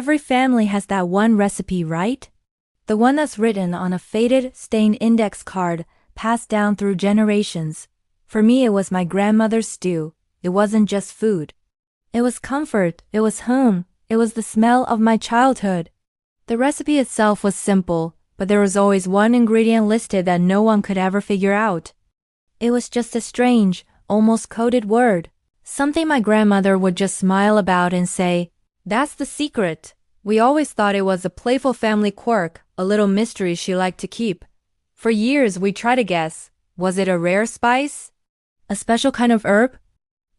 Every family has that one recipe, right? The one that's written on a faded, stained index card, passed down through generations. For me, it was my grandmother's stew. It wasn't just food. It was comfort, it was home, it was the smell of my childhood. The recipe itself was simple, but there was always one ingredient listed that no one could ever figure out. It was just a strange, almost coded word. Something my grandmother would just smile about and say, "That's the secret." We always thought it was a playful family quirk, a little mystery she liked to keep. For years we tried to guess, was it a rare spice? A special kind of herb?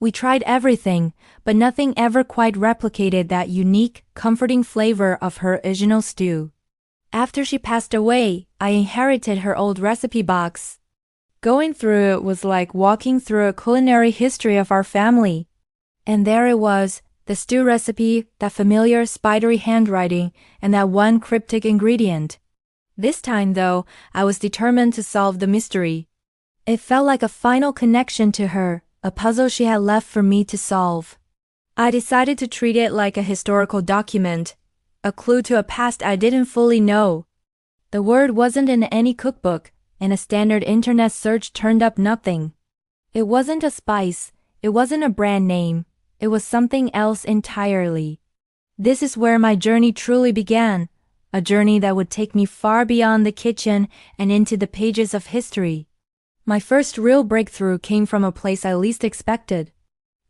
We tried everything, but nothing ever quite replicated that unique, comforting flavor of her original stew. After she passed away, I inherited her old recipe box. Going through it was like walking through a culinary history of our family. And there it was, the stew recipe, that familiar spidery handwriting, and that one cryptic ingredient. This time, though, I was determined to solve the mystery. It felt like a final connection to her, a puzzle she had left for me to solve. I decided to treat it like a historical document, a clue to a past I didn't fully know. The word wasn't in any cookbook, and a standard internet search turned up nothing. It wasn't a spice, it wasn't a brand name, it was something else entirely. This is where my journey truly began, a journey that would take me far beyond the kitchen and into the pages of history. My first real breakthrough came from a place I least expected.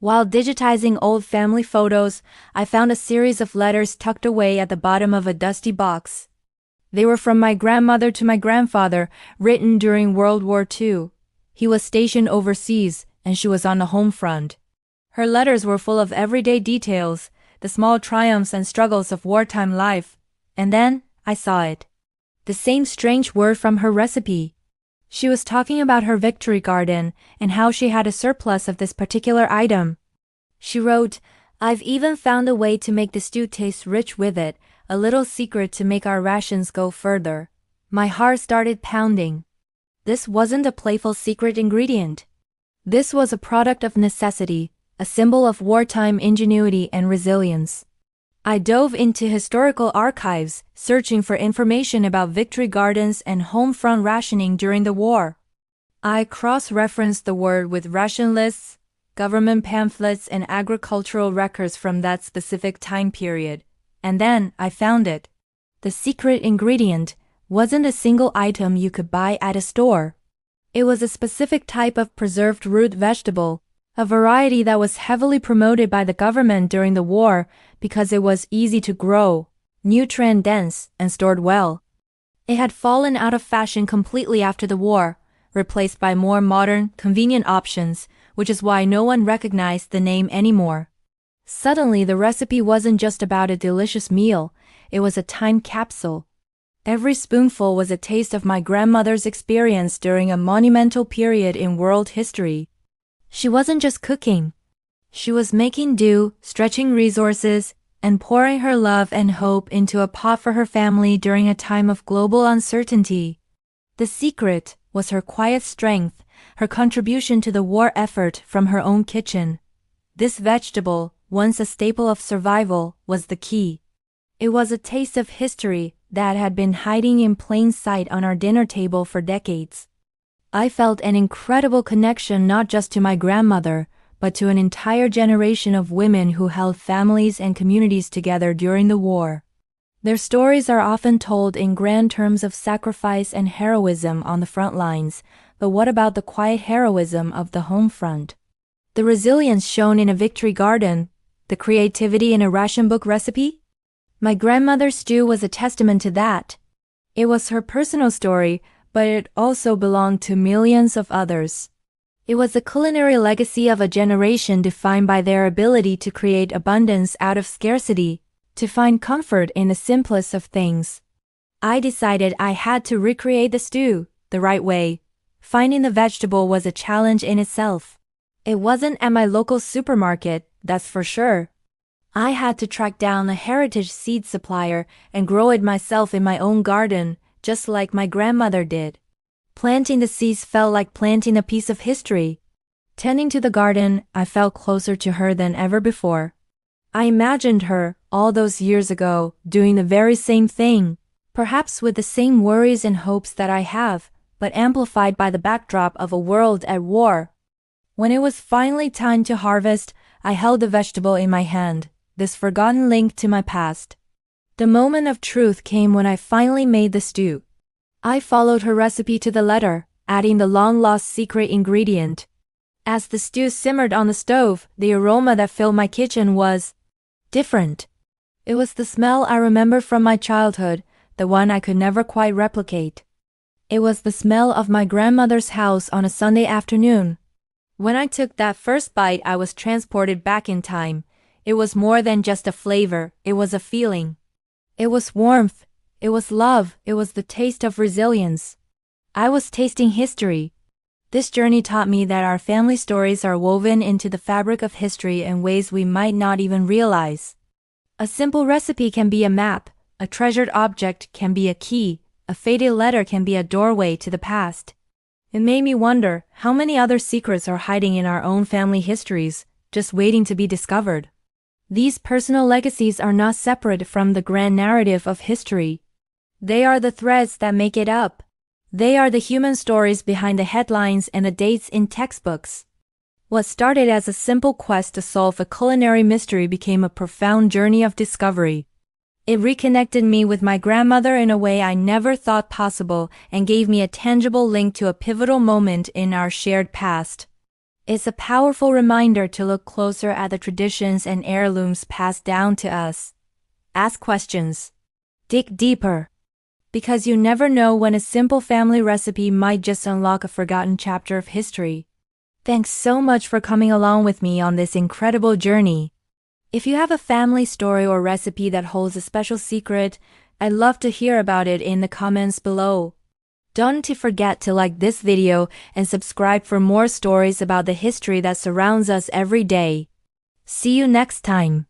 While digitizing old family photos, I found a series of letters tucked away at the bottom of a dusty box. They were from my grandmother to my grandfather, written during World War II. He was stationed overseas, and she was on the home front. Her letters were full of everyday details, the small triumphs and struggles of wartime life. And then, I saw it. The same strange word from her recipe. She was talking about her victory garden and how she had a surplus of this particular item. She wrote, "I've even found a way to make the stew taste rich with it, a little secret to make our rations go further." My heart started pounding. This wasn't a playful secret ingredient. This was a product of necessity, a symbol of wartime ingenuity and resilience. I dove into historical archives, searching for information about victory gardens and home front rationing during the war. I cross-referenced the word with ration lists, government pamphlets, and agricultural records from that specific time period. And then I found it. The secret ingredient wasn't a single item you could buy at a store. It was a specific type of preserved root vegetable, a variety that was heavily promoted by the government during the war because it was easy to grow, nutrient-dense, and stored well. It had fallen out of fashion completely after the war, replaced by more modern, convenient options, which is why no one recognized the name anymore. Suddenly, the recipe wasn't just about a delicious meal, it was a time capsule. Every spoonful was a taste of my grandmother's experience during a monumental period in world history. She wasn't just cooking. She was making do, stretching resources, and pouring her love and hope into a pot for her family during a time of global uncertainty. The secret was her quiet strength, her contribution to the war effort from her own kitchen. This vegetable, once a staple of survival, was the key. It was a taste of history that had been hiding in plain sight on our dinner table for decades. I felt an incredible connection not just to my grandmother, but to an entire generation of women who held families and communities together during the war. Their stories are often told in grand terms of sacrifice and heroism on the front lines, but what about the quiet heroism of the home front? The resilience shown in a victory garden, the creativity in a ration book recipe? My grandmother's stew was a testament to that. It was her personal story, but it also belonged to millions of others. It was the culinary legacy of a generation defined by their ability to create abundance out of scarcity, to find comfort in the simplest of things. I decided I had to recreate the stew the right way. Finding the vegetable was a challenge in itself. It wasn't at my local supermarket, that's for sure. I had to track down a heritage seed supplier and grow it myself in my own garden, just like my grandmother did. Planting the seeds felt like planting a piece of history. Tending to the garden, I felt closer to her than ever before. I imagined her, all those years ago, doing the very same thing, perhaps with the same worries and hopes that I have, but amplified by the backdrop of a world at war. When it was finally time to harvest, I held the vegetable in my hand, this forgotten link to my past. The moment of truth came when I finally made the stew. I followed her recipe to the letter, adding the long-lost secret ingredient. As the stew simmered on the stove, the aroma that filled my kitchen was different. It was the smell I remembered from my childhood, the one I could never quite replicate. It was the smell of my grandmother's house on a Sunday afternoon. When I took that first bite, I was transported back in time. It was more than just a flavor, it was a feeling. It was warmth, it was love, it was the taste of resilience. I was tasting history. This journey taught me that our family stories are woven into the fabric of history in ways we might not even realize. A simple recipe can be a map, a treasured object can be a key, a faded letter can be a doorway to the past. It made me wonder how many other secrets are hiding in our own family histories, just waiting to be discovered. These personal legacies are not separate from the grand narrative of history. They are the threads that make it up. They are the human stories behind the headlines and the dates in textbooks. What started as a simple quest to solve a culinary mystery became a profound journey of discovery. It reconnected me with my grandmother in a way I never thought possible and gave me a tangible link to a pivotal moment in our shared past. It's a powerful reminder to look closer at the traditions and heirlooms passed down to us. Ask questions. Dig deeper. Because you never know when a simple family recipe might just unlock a forgotten chapter of history. Thanks so much for coming along with me on this incredible journey. If you have a family story or recipe that holds a special secret, I'd love to hear about it in the comments below. Don't forget to like this video and subscribe for more stories about the history that surrounds us every day. See you next time.